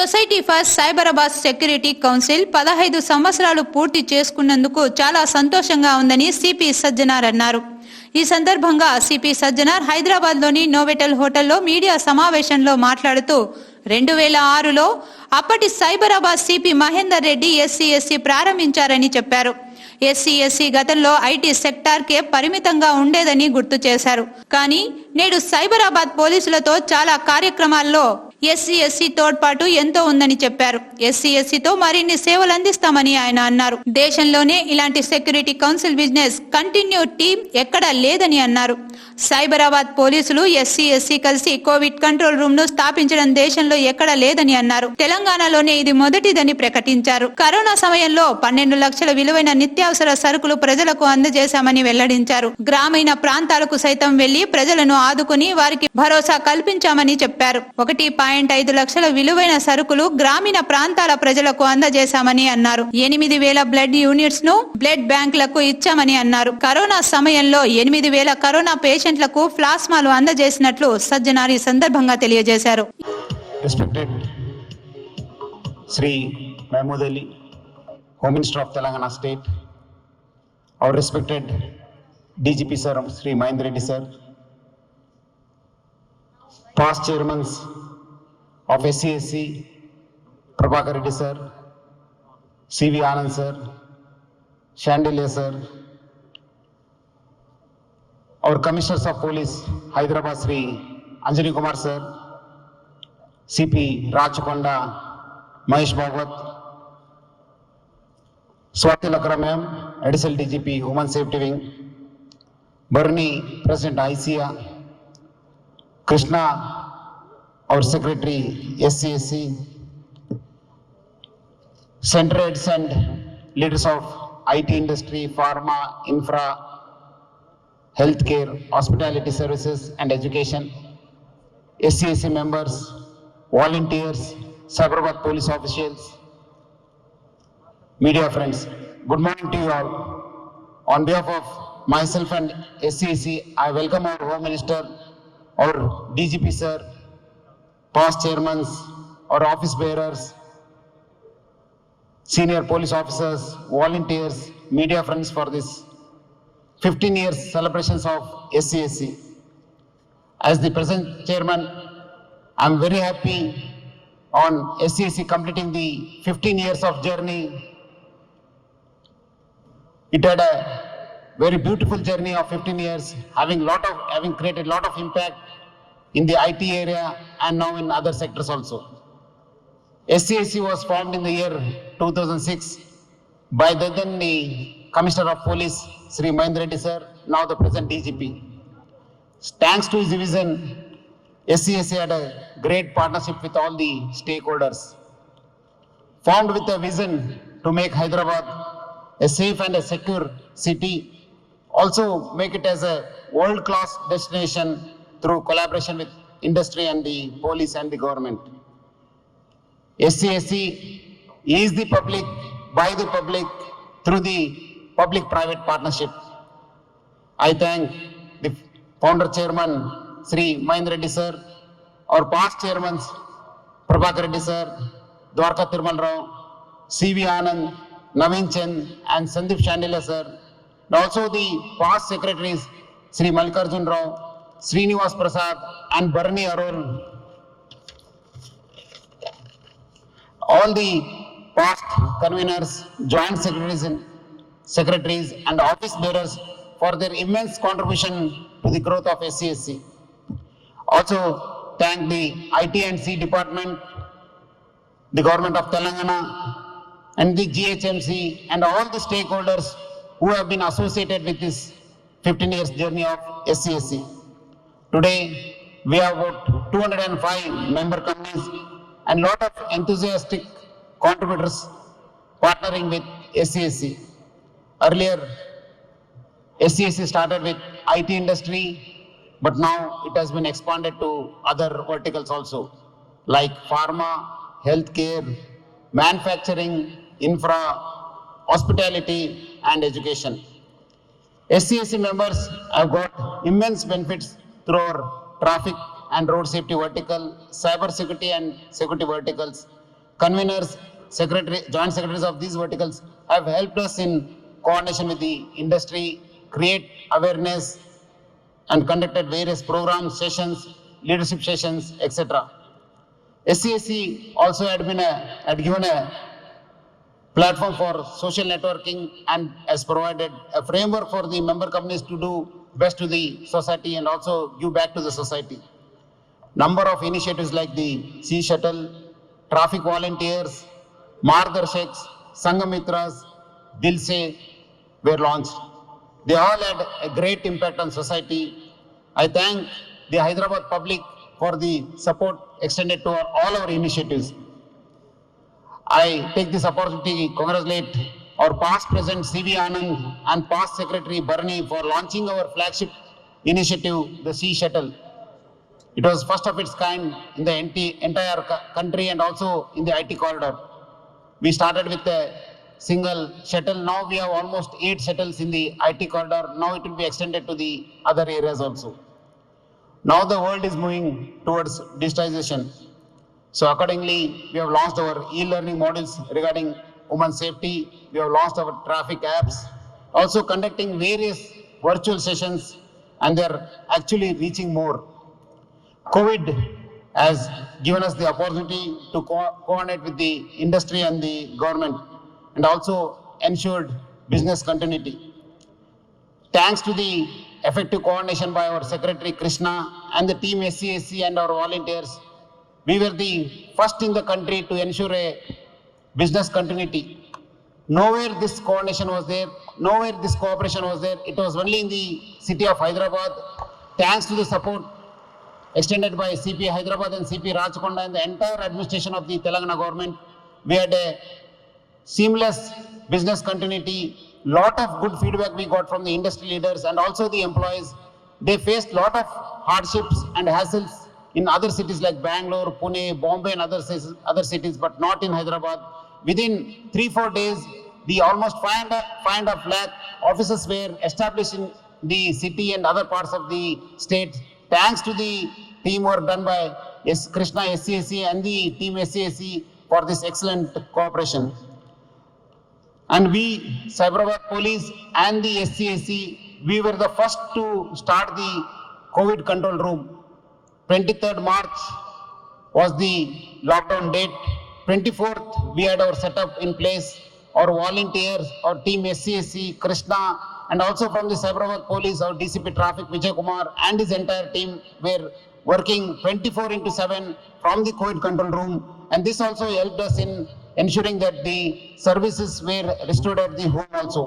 Society for Cyberabad security council 15 సంవత్సరాలు పూర్తి చేసుకున్నందుకు చాలా సంతోషంగా ఉందని సిపి సజ్జనార్ అన్నారు. ఈ సందర్భంగా సిపి సజ్జనార్ హైదరాబాద్లోని నోవెటల్ హోటల్లో మీడియా సమావేశంలో మాట్లాడుతూ 2006లో అప్పటి సైబరాబాద్ సిపి మహేందర్ రెడ్డి ఎస్సీ ప్రారంభించారని చెప్పారు. ఎస్సీ గతంలో ఐటీ సెక్టార్కే పరిమితంగా ఉండేదని గుర్తు చేశారు. కానీ నేడు సైబరాబాద్ పోలీసులతో చాలా కార్యక్రమాల్లో ఎస్సీ తోడ్పాటు ఎంతో ఉందని చెప్పారు. ఎస్సీతో మరిన్ని సేవలు అందిస్తామని ఆయన అన్నారు. దేశంలోనే ఇలాంటి security council business continue team ఎక్కడా లేదని అన్నారు. సైబరాబాద్ పోలీసులు ఎస్సీ కలిసి కోవిడ్ కంట్రోల్ రూమ్ ను స్థాపించడం దేశంలో ఎక్కడా లేదని అన్నారు. తెలంగాణలోనే ఇది మొదటిదని ప్రకటించారు. కరోనా సమయంలో 12 లక్షల విలువైన నిత్యావసర సరుకులు ప్రజలకు అందజేశామని వెల్లడించారు. గ్రామీణ ప్రాంతాలకు సైతం వెళ్లి ప్రజలను ఆదుకుని వారికి భరోసా కల్పించామని చెప్పారు. 1.5 లక్షల విలువైన సరుకులు గ్రామీణ ప్రాంతాల ప్రజలకు అందజేశామని అన్నారు. 8,000 బ్లడ్ యూనిట్స్ ను బ్లడ్ బ్యాంకులకు ఇచ్చామని అన్నారు. కరోనా సమయంలో 8,000 కరోనా పేషెంట్లకు ప్లాస్మాలు అందజేసినట్లు సజ్జనార్ ఈ సందర్భంగా తెలియజేశారు. Respected Sri Mahmood Ali, Home Minister of Telangana State, our respected DGP Sir Sri Mahender Reddy Sir, past chairmen of SC, Prabhakar Reddy Sir, CV Anand Sir, Chandelier Sir, our Commissioners of Police, Hyderabad Sri Anjani Kumar Sir, CP Rajakonda, Mahesh Bhagwat, Swati Lakra Ma'am, Additional DGP, Human Safety Wing, Barni, President ICA, Krishna, our Secretary, SC, Center Heads and leaders of IT industry, pharma, infra, healthcare, hospitality services and education, SC members, volunteers, Cyberabad police officials, media friends, good morning to you all. On behalf of myself and SC, I welcome our Home Minister, our DGP sir, past chairmen, our office bearers, senior police officers, volunteers, media friends for this 15 years celebrations of SC. As the present chairman, I am very happy on SC completing the 15 years of journey. It had a very beautiful journey of 15 years, having created lot of impact in the IT area and now in other sectors also. SC was formed in the year 2006 by then the Commissioner of Police Sri Mahender Reddy Sir, now the present DGP. Thanks to his vision, SC had a great partnership with all the stakeholders. Formed with a vision to make Hyderabad a safe and a secure city, also make it as a world-class destination through collaboration with industry and the police and the government. SC is the public, by the public, through the public-private partnership. I thank the founder chairman, Sri Mahender Reddy Sir, our past chairmen, Prabhakar Reddy Sir, Dwarka Tirmal Rao, CV Anand, Naveen Chand, and Sandeep Chandelier Sir, and also the past secretaries, Sri Mallikarjun Rao, Srinivas Prasad, and Barni Arul. All the past conveners, joint secretaries and office bearers for their immense contribution to the growth of SC. Also thank the IT and C department, the government of Telangana and the GHMC and all the stakeholders who have been associated with this 15 years journey of SC. Today we have about 205 member companies and lot of enthusiastic contributors partnering with SC. Earlier, SC started with IT industry, but now it has been expanded to other verticals also, like pharma, healthcare, manufacturing, infra, hospitality, and education. SC members have got immense benefits through our traffic and road safety vertical, cyber security and security verticals, conveners, joint secretaries of these verticals have helped us in coordination with the industry, create awareness and conducted various programs, sessions, leadership sessions, etc. SCSC also had given a platform for social networking and has provided a framework for the member companies to do best to the society and also give back to the society. Number of initiatives like the Sea Shuttle, traffic volunteers, Margdarshaks, Sangamitras, Dil Se were launched. They all had a great impact on society. I thank the Hyderabad public for the support extended to all our initiatives. I take this opportunity to congratulate our past president C.V. Anand and past secretary Barney for launching our flagship initiative, the Sea Shuttle. It was first of its kind in the entire country and also in the IT corridor. We started with a single shuttle. Now we have almost 8 shuttles in the IT corridor. Now it will be extended to the other areas also. Now the world is moving towards digitization. So accordingly, we have launched our e-learning modules regarding women safety. We have launched our traffic apps, also conducting various virtual sessions, and they're actually reaching more. COVID has given us the opportunity to coordinate with the industry and the government and also ensured business continuity. Thanks to the effective coordination by our Secretary Krishna and the team SCSC and our volunteers, we were the first in the country to ensure a business continuity. Nowhere this coordination was there, nowhere this cooperation was there. It was only in the city of Hyderabad. Thanks to the support extended by CP Hyderabad and CP Rajakonda and the entire administration of the Telangana government, we had a seamless business continuity. Lot of good feedback we got from the industry leaders and also the employees. They faced lot of hardships and hassles in other cities like Bangalore, Pune, Bombay and other cities, but not in Hyderabad. Within 3-4 days, the almost 5.5 lakh offices were established in the city and other parts of the state. Thanks to the teamwork done by Krishna SCSC and the team SCSC for this excellent cooperation. And we, Cyberabad Police and the SCSC, we were the first to start the COVID control room. 23rd March was the lockdown date. 24th, we had our setup in place. Our volunteers, our team SCSC, Krishna, and also from the Cyberabad Police, our DCP Traffic, Vijay Kumar, and his entire team were working 24/7 from the COVID control room. And this also helped us in ensuring that the services were restored at the home also.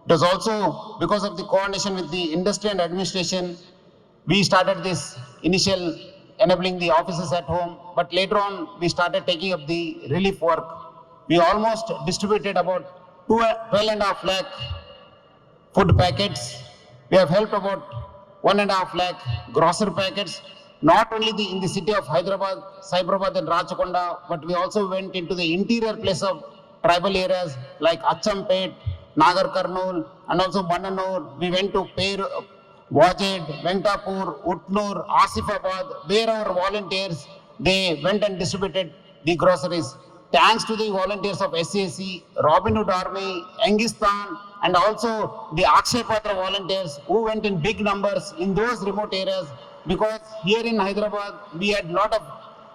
It was also because of the coordination with the industry and administration, we started this initial enabling the offices at home, but later on we started taking up the relief work. We almost distributed about 12.5 lakh food packets. We have helped about 1.5 lakh grocery packets, not only in the city of Hyderabad, Cyberabad and Rajakonda, but we also went into the interior place of tribal areas like Achampet, Nagar Karnool, and also Mananur. We went to Wajed, Venkatapur, Utnur, Asifabad, where our volunteers, they went and distributed the groceries. Thanks to the volunteers of SCSC, Robin Hood Army, Engistan, and also the Akshay Patra volunteers who went in big numbers in those remote areas, because here in Hyderabad, we had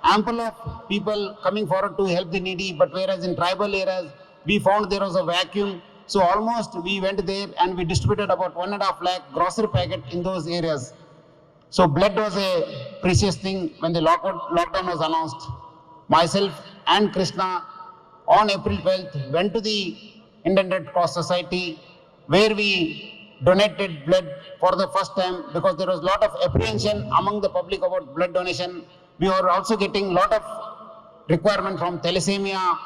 ample of people coming forward to help the needy, but whereas in tribal areas, we found there was a vacuum. So almost we went there and we distributed about 1.5 lakh grocery packet in those areas. So blood was a precious thing when the lockdown was announced. Myself and Krishna on April 12th went to the Indian Red Cross Society where we donated blood for the first time, because there was a lot of apprehension among the public about blood donation. We were also getting a lot of requirement from thalassemia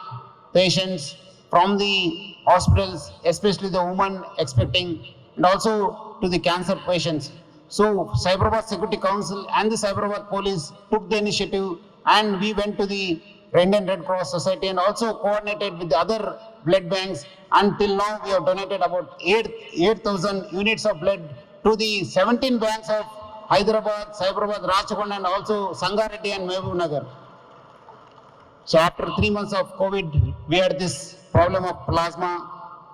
patients, from the hospitals, especially the women expecting, and also to the cancer patients. So Cyberabad Security Council and the Cyberabad Police took the initiative, and we went to the Indian Red Cross Society and also coordinated with the other blood banks. Until now, we have donated about 8,000 units of blood to the 17 banks of Hyderabad, Cyberabad, Rajakonda, and also Sangareddy and Mehboob Nagar. So after 3 months of COVID, we had this problem of plasma.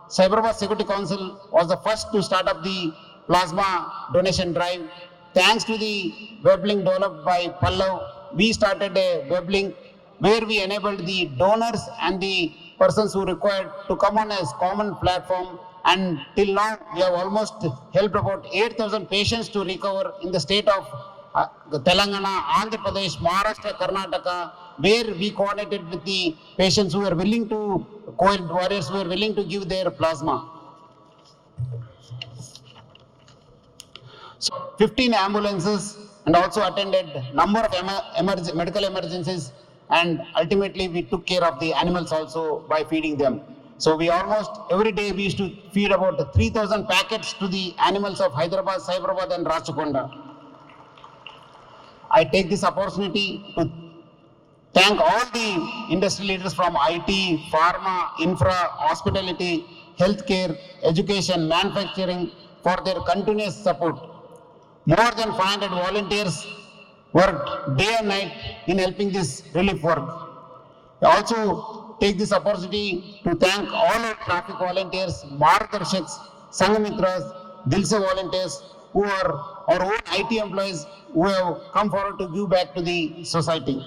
Cyberabad Security Council was the first to start up the plasma donation drive. Thanks to the web link developed by Pallav, we started a web link where we enabled the donors and the persons who required to come on a common platform. And till now, we have almost helped about 8,000 patients to recover in the state of Telangana, Andhra Pradesh, Maharashtra, Karnataka, where we coordinated with the patients who were willing to, COVID warriors who were willing to give their plasma. So 15 ambulances and also attended number of medical emergencies, and ultimately we took care of the animals also by feeding them. So we almost every day we used to feed about 3,000 packets to the animals of Hyderabad, Cyberabad and Rachakonda. I take this opportunity to thank all the industry leaders from IT, pharma, infra, hospitality, healthcare, education, manufacturing for their continuous support. More than 500 volunteers worked day and night in helping this relief work. I also take this opportunity to thank all our traffic volunteers, Margdarshaks, Sangamitras, Dilse volunteers who are our own IT employees who have come forward to give back to the society.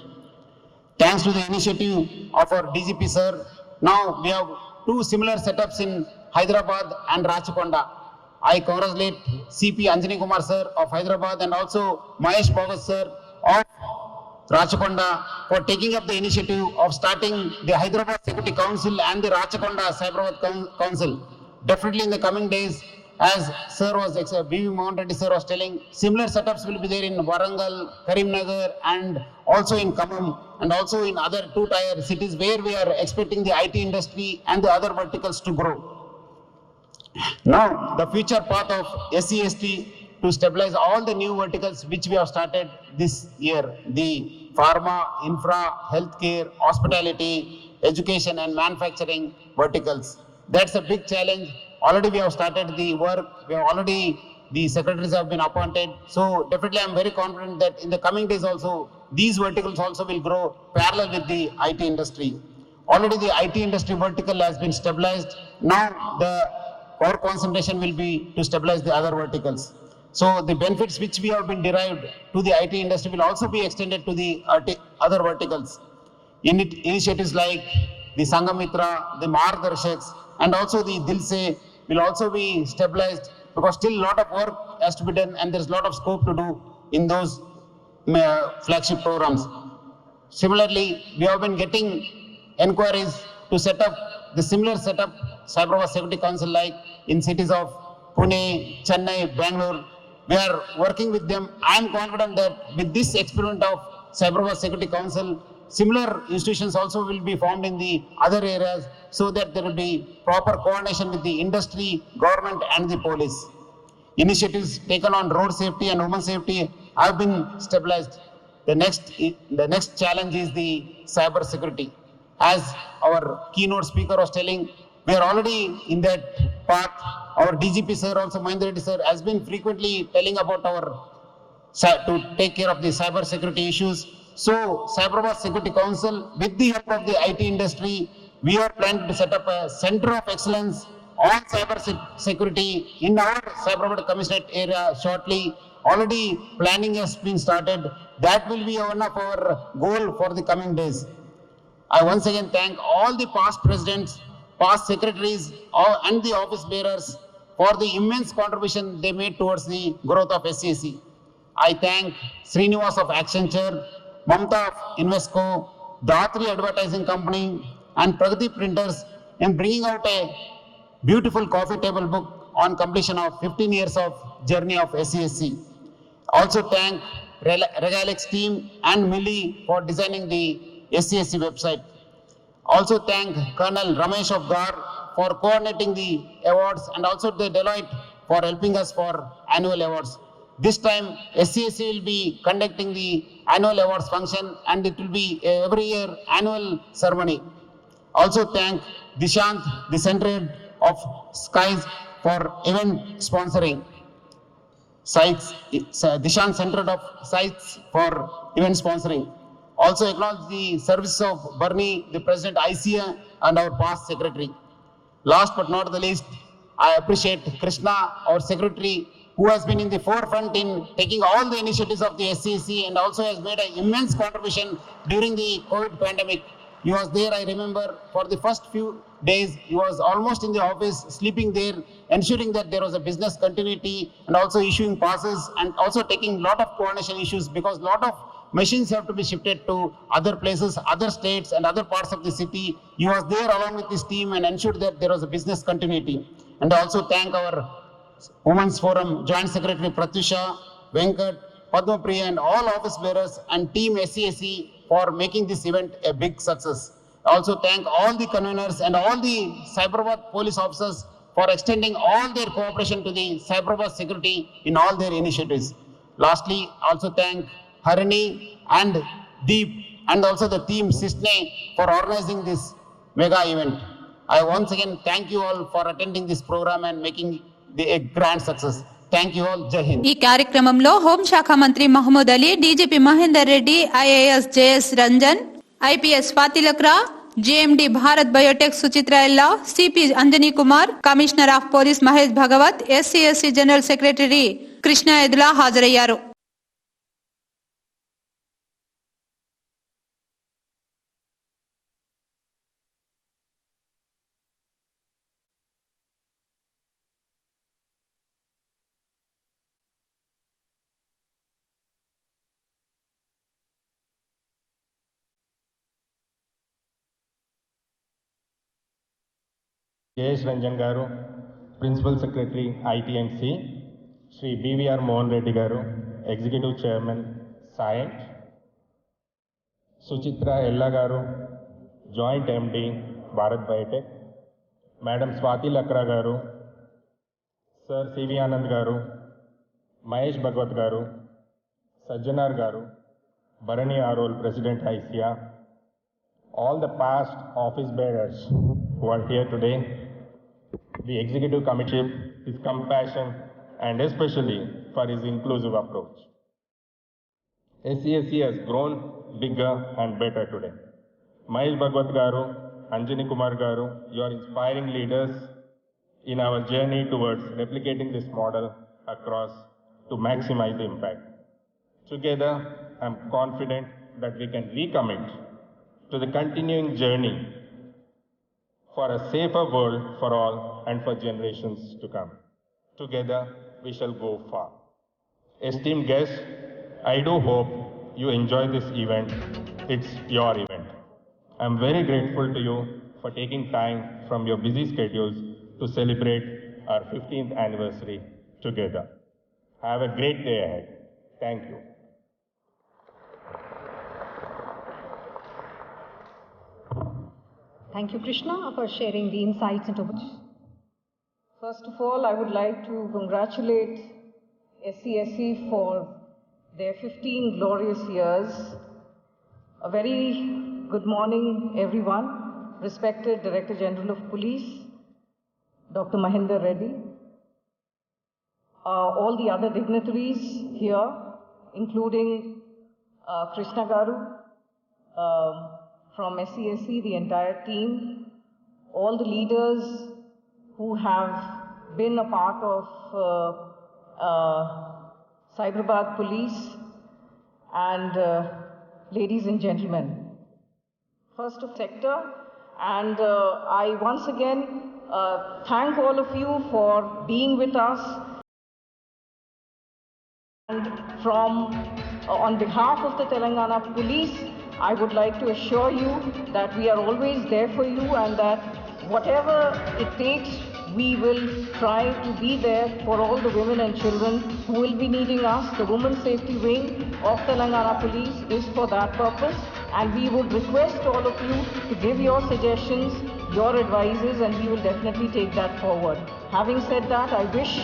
Thanks to the initiative of our DGP sir, now we have two similar setups in Hyderabad and Rachakonda. I congratulate CP Anjani Kumar sir of Hyderabad and also Mahesh Bhagat sir of Rachakonda for taking up the initiative of starting the Hyderabad Security Council and the Rachakonda Cyberabad Council. Definitely in the coming days, as sir was, BV Mohan Reddy sir was telling, similar setups will be there in Warangal, Karimnagar and also in Khammam and also in other 2-tier cities where we are expecting the IT industry and the other verticals to grow. Now, the future path of SCST to stabilize all the new verticals which we have started this year, the pharma, infra, healthcare, hospitality, education and manufacturing verticals. That's a big challenge. Already we have started the work. We have already, the secretaries have been appointed. So definitely I'm very confident that in the coming days also, these verticals also will grow parallel with the IT industry. Already the IT industry vertical has been stabilized. Now the core concentration will be to stabilize the other verticals. So the benefits which we have been derived to the IT industry will also be extended to the other verticals. Initiatives like the Sangamitra, the Margdarshaks, and also the Dilse will also be stabilized because still a lot of work has to be done and there's a lot of scope to do in those flagship programs. Similarly, we have been getting enquiries to set up the similar setup, Cyberabad Security Council like in cities of Pune, Chennai, Bangalore. We are working with them. I am confident that with this experiment of Cyberabad Security Council, similar institutions also will be formed in the other areas so that there will be proper coordination with the industry, government and the police. Initiatives taken on road safety and women safety have been stabilized. The next challenge is the cyber security. As our keynote speaker was telling, we are already in that path. Our DGP sir, also Mahendra Reddy sir, has been frequently telling about our to take care of the cyber security issues. So Cyberabad Security Council, with the help of the IT industry, we are planning to set up a center of excellence on cyber security in our Cyberabad Commissionerate area shortly. Already planning has been started. That will be one of our goal for the coming days. I once again thank all the past presidents, past secretaries and the office bearers for the immense contribution they made towards the growth of SCSC. I thank Srinivas of Accenture, Mamta of Invesco, Dhatri Advertising Company and Pragati Printers in bringing out a beautiful coffee table book on completion of 15 years of journey of SCSC. Also thank Regalix team and Millie for designing the SCSC website. Also thank Colonel Ramesh of GAR for coordinating the awards and also the Deloitte for helping us for annual awards. This time SCSC will be conducting the annual awards function and it will be every year annual ceremony. Also thank Dishant, the center of Skies for event sponsoring. Dishant Center of Sites for event sponsoring. Also acknowledge the service of Bernie, the President ICA, and our past secretary. Last but not the least, I appreciate Krishna, our secretary, who has been in the forefront in taking all the initiatives of the SCC and also has made an immense contribution during the COVID pandemic. He was there, I remember, for the first few days. He was almost in the office, sleeping there, ensuring that there was a business continuity and also issuing passes and also taking a lot of coordination issues because a lot of machines have to be shifted to other places, other states and other parts of the city. He was there along with his team and ensured that there was a business continuity. And I also thank our Women's Forum Joint Secretary Pratyusha, Venkat, Padma Priya and all office bearers and team SCSC for making this event a big success. I also thank all the conveners and all the Cyberabad police officers for extending all their cooperation to the Cyberabad security in all their initiatives. Lastly, also thank Harini and Deep and also the team Sisne for organizing this mega event. I once again thank you all for attending this program and making a grand success. Thank you all. Jai Hind. ఈ కార్యక్రమంలో హోంశాఖ మంత్రి Mahmood Ali, DGP Mahender Reddy, IAS JS Ranjan, IPS ఫాతిలక్రా, JMD Bharat Biotech Suchitra Ella, CP Anjani Kumar, commissioner of police Mahesh Bhagwat, SCSC general secretary Krishna Yedula హాజరయ్యారు. J.S. Ranjan Garu, Principal Secretary, IT&C, Sri BVR Mohan Reddy Garu, Executive Chairman, Scient, Suchitra Ella Garu, Joint MD, Bharat Biotech, Madam Swati Lakra Garu, Sir C.V. Anand Garu, Mahesh Bhagwat Garu, Sajjanar Garu, Bharani Arol, President ICIA, all the past office bearers who are here today, the executive committee, his compassion, and especially for his inclusive approach. SCSC has grown bigger and better today. Mahesh Bhagwat Garu, Anjani Kumar Garu, you are inspiring leaders in our journey towards replicating this model across to maximize the impact. Together, I am confident that we can recommit to the continuing journey for a safer world for all and for generations to come. Together, we shall go far. Esteemed guests, I do hope you enjoy this event. It's your event. I'm very grateful to you for taking time from your busy schedules to celebrate our 15th anniversary together. Have a great day ahead. Thank you. Thank you, Krishna, for sharing the insights into which. First of all, I would like to congratulate SCSC for their 15 glorious years. A very good morning, everyone. Respected Director General of Police, Dr. Mahinder Reddy, all the other dignitaries here, including Krishna Garu, from SCSC, the entire team, all the leaders who have been a part of Cyberabad Police, and ladies and gentlemen, first of sector, and I once again thank all of you for being with us. And from on behalf of the Telangana Police, I would like to assure you that we are always there for you and that whatever it takes, we will try to be there for all the women and children who will be needing us. The Women's Safety Wing of Telangana Police is for that purpose, and we would request all of you to give your suggestions, your advices, and we will definitely take that forward. Having said that, I wish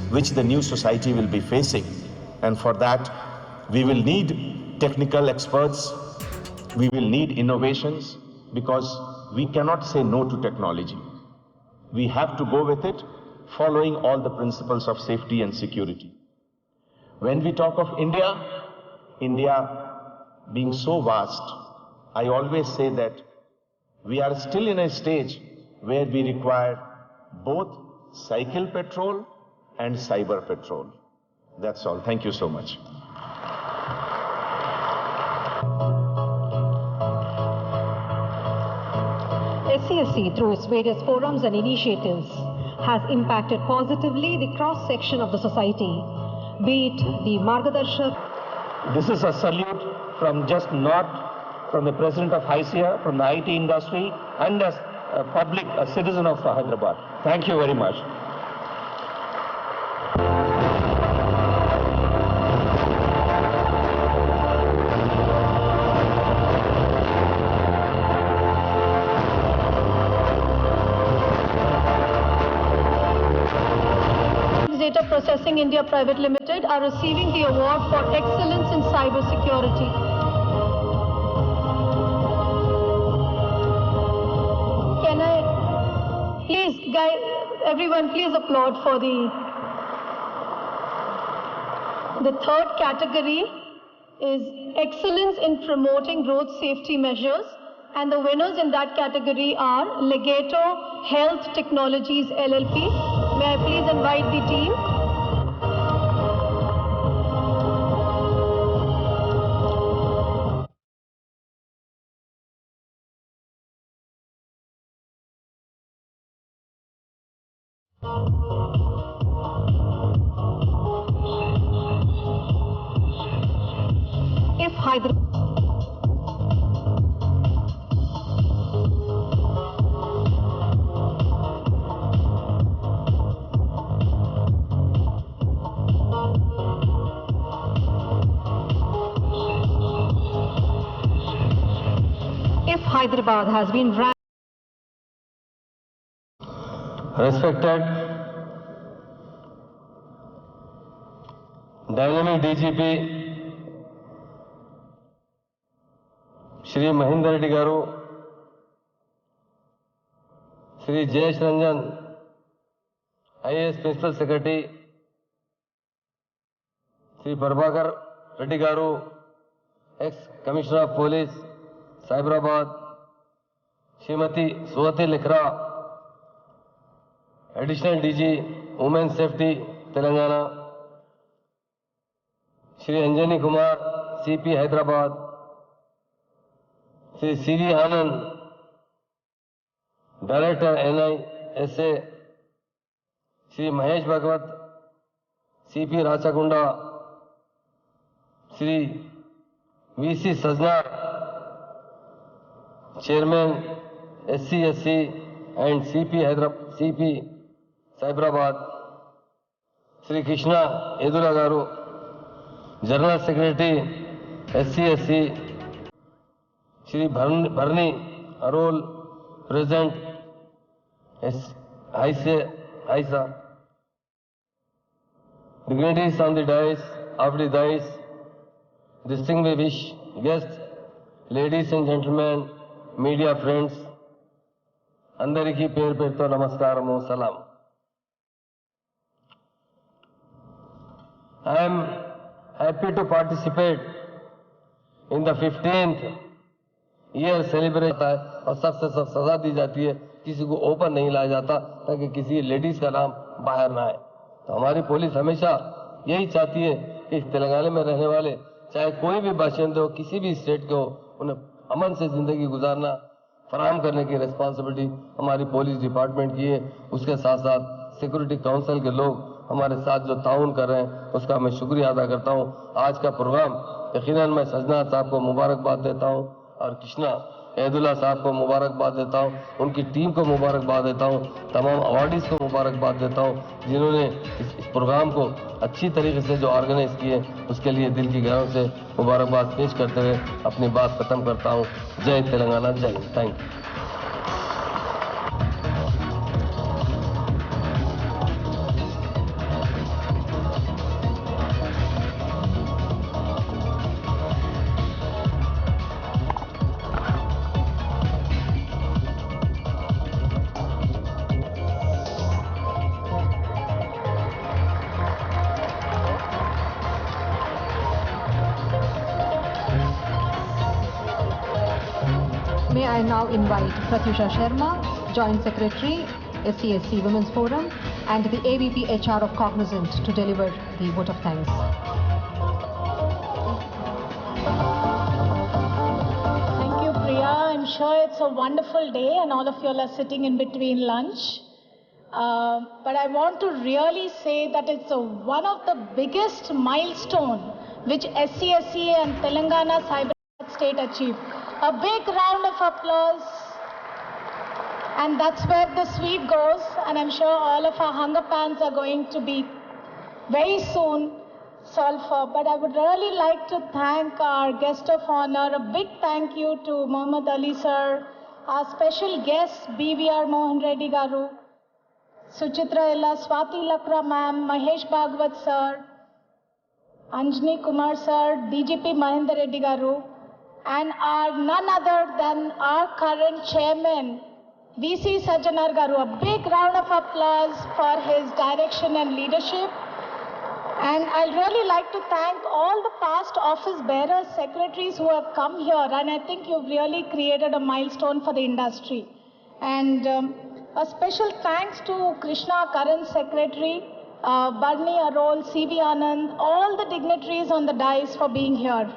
which the new society will be facing. And for that, we will need technical experts, we will need innovations, because we cannot say no to technology. We have to go with it, following all the principles of safety and security. When we talk of India being so vast, I always say that we are still in a stage where we require both cycle patrol and cyber patrol. That's all. Thank you so much. SCSC, through its various forums and initiatives, has impacted positively the cross-section of the society, be it the Margadarshak. This is a salute from just not from the president of HICIA, from the IT industry, and as a public, a citizen of Hyderabad. Thank you very much. Data Processing India Private Limited are receiving the award for excellence in cyber security. Can I please, guys, everyone please applaud for the third category is excellence in promoting road safety measures, and the winners in that category are Legato Health Technologies LLP. May I please invite the team? If Hyderabad Hyderabad has been ranked. Respected Dynamic DGP Shri Mahinder Reddy Garu, Shri Jayesh Ranjan, IAS Principal Secretary, Shri Prabhakar Reddy Garu, ex-Commissioner of Police, Cyberabad, Srimati Swati Likhra, Additional DG, Women Safety, Telangana, Shri Anjani Kumar, CP Hyderabad, Shri C.V. Anand, Director NISA, Shri Mahesh Bhagwat, CP Rachakunda, Shri V.C. Sajnar, Chairman SCSC and CP Cyberabad, Shri Krishna Edula Garu, General Secretary SCSC, Shri Bharni Arol, President HICIA, dignitaries on the dais, of the dais, distinguished guests, ladies and gentlemen, media friends, अंदरिकी पेर पेरतो नमस्कारमु सलाम. I am happy to participate in the 15th year celebration और सबसे सब सजा दी जाती है, किसी को ओपन नहीं लाया जाता ताकि किसी लेडीज का नाम बाहर ना आए. तो हमारी पुलिस हमेशा यही चाहती है कि इस तेलंगाना में रहने वाले चाहे कोई भी बाशिंदे हो, किसी भी स्टेट के हो, उन्हें अमन से जिंदगी गुजारना फराहम करने की रिस्पॉन्सिबिलिटी हमारी पुलिस डिपार्टमेंट की है. उसके साथ साथ सिक्योरिटी काउंसिल के लोग हमारे साथ जो ताउन कर रहे हैं उसका मैं शुक्रिया अदा करता हूं. आज का प्रोग्राम यकीनन मैं सजना साहब को मुबारकबाद देता हूं और कृष्णा एदुल्ला साहब को मुबारकबाद देता हूं, उनकी टीम को मुबारकबाद देता हूं, तमाम अवार्डीज को मुबारकबाद देता हूं जिन्होंने इस प्रोग्राम को अच्छी तरीके से जो ऑर्गेनाइज किए उसके लिए दिल की गहराइयों से मुबारकबाद पेश करते हुए अपनी बात खत्म करता हूं. जय तेलंगाना, जय Hind. Thank you. May I now invite Pratyusha Sharma, Joint Secretary, SCSC Women's Forum, and the AVP HR of Cognizant to deliver the vote of thanks. Thank you, Priya. I'm sure it's a wonderful day and all of you all are sitting in between lunch. But I want to really say that it's one of the biggest milestone which SCSC and Telangana Cyber State achieved. A big round of applause. And that's where the sweet goes. And I'm sure all of our hunger pans are going to be very soon solved for. But I would really like to thank our guest of honor. A big thank you to Muhammad Ali sir, our special guests BVR Mohan Reddy Garu, Suchitra Ella, Swati Lakra ma'am, Mahesh Bhagwat sir, Anjani Kumar sir, DGP Mahendra Reddy Garu, and our none other than our current chairman, VC Sajjanar Garu. A big round of applause for his direction and leadership. And I'd really like to thank all the past office bearers, secretaries who have come here, and I think you've really created a milestone for the industry. And a special thanks to Krishna, current secretary, Barney Arol, CV Anand, all the dignitaries on the dais for being here.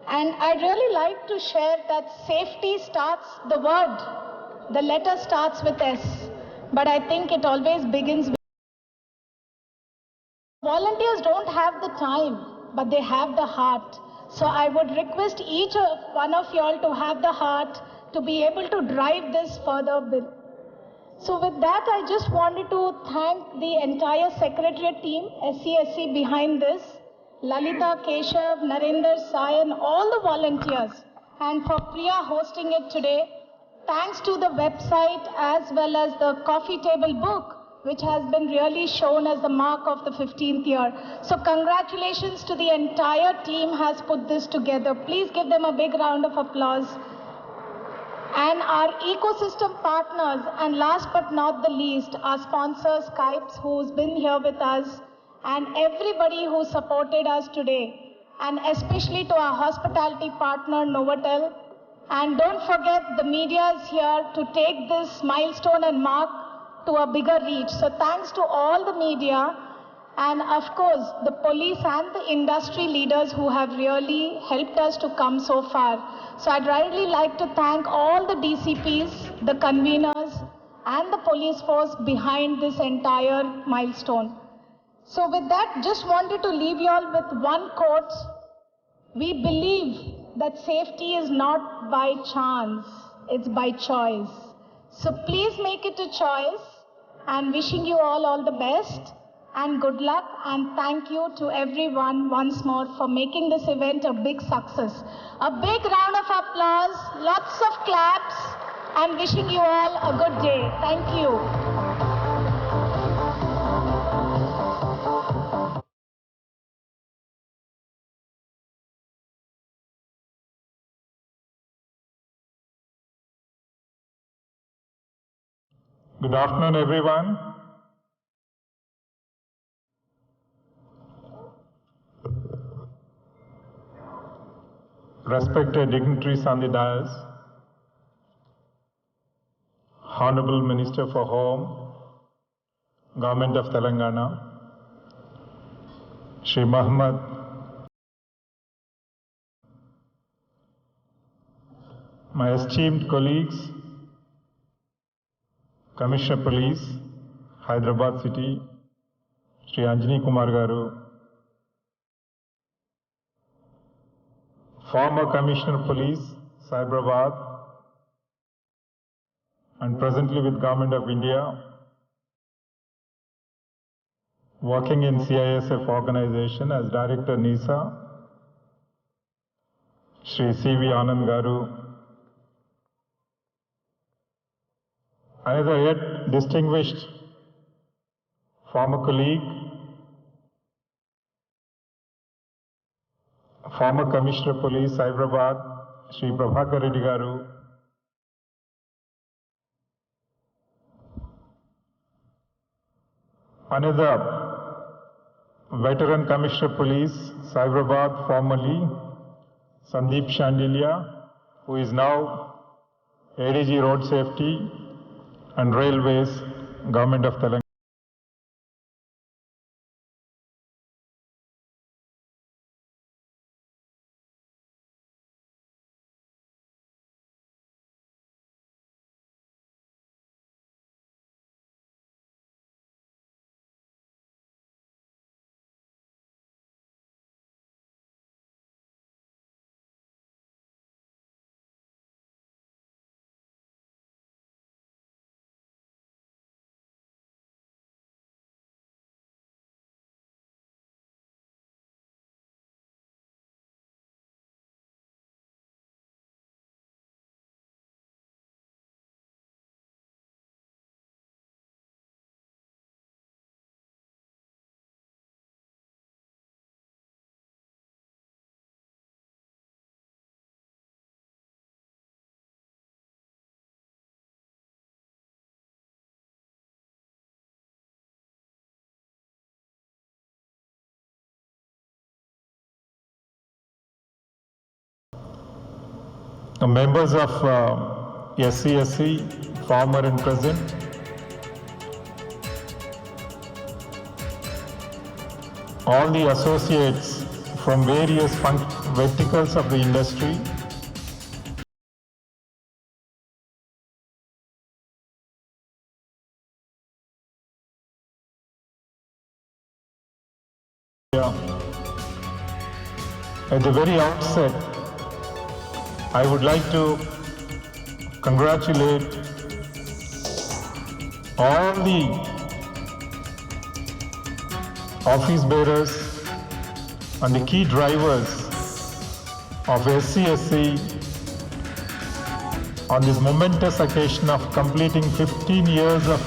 And I'd really like to share that safety starts, the letter starts with S, but I think it always begins with. Volunteers don't have the time, but they have the heart. So I would request each one of y'all to have the heart to be able to drive this further. So with that, I just wanted to thank the entire secretariat team, SCSC behind this, Lalita, Keshav, Narendra, Sai, and all the volunteers, and for Priya hosting it today. Thanks to the website as well as the coffee table book, which has been really shown as the mark of the 15th year. So congratulations to the entire team has put this together. Please give them a big round of applause. And our ecosystem partners, and last but not the least, our sponsor Skypes, who's been here with us, and everybody who supported us today, and especially to our hospitality partner Novotel. And don't forget, the media is here to take this milestone and mark to a bigger reach. So thanks to all the media, and of course the police and the industry leaders who have really helped us to come so far. So I'd really like to thank all the DCPs, the conveners, and the police force behind this entire milestone. So with that, just wanted to leave you all with one quote. We believe that safety is not by chance, it's by choice. So please make it a choice, and wishing you all the best and good luck, and thank you to everyone once more for making this event a big success. A big round of applause, lots of claps, and wishing you all a good day. Thank you. Good afternoon, everyone. Respected dignitaries on the dais, Honorable Minister for Home, Government of Telangana, Shri Muhammad, my esteemed colleagues, Commissioner Police, Hyderabad City, Shri Anjani Kumar Garu, former Commissioner Police, Cyberabad, and presently with Government of India, working in CISF organization as Director NISA, Shri CV Anand Garu, another yet distinguished former colleague, former Commissioner Police, Cyberabad, Shri Prabhakar Reddy Garu, another veteran Commissioner Police, Cyberabad, formerly Sandeep Shandilia, who is now ADG Road Safety and Railways, Government of Telangana. The members of SCSC, former and present, all the associates from various verticals of the industry, at the very outset, I would like to congratulate all the office bearers and the key drivers of SCSC on this momentous occasion of completing 15 years of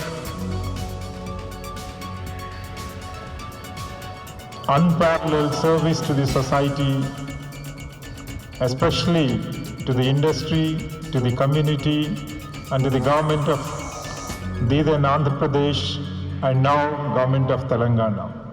unparalleled service to the society, especially to the industry, to the community, and to the government of then Andhra Pradesh and now government of Telangana.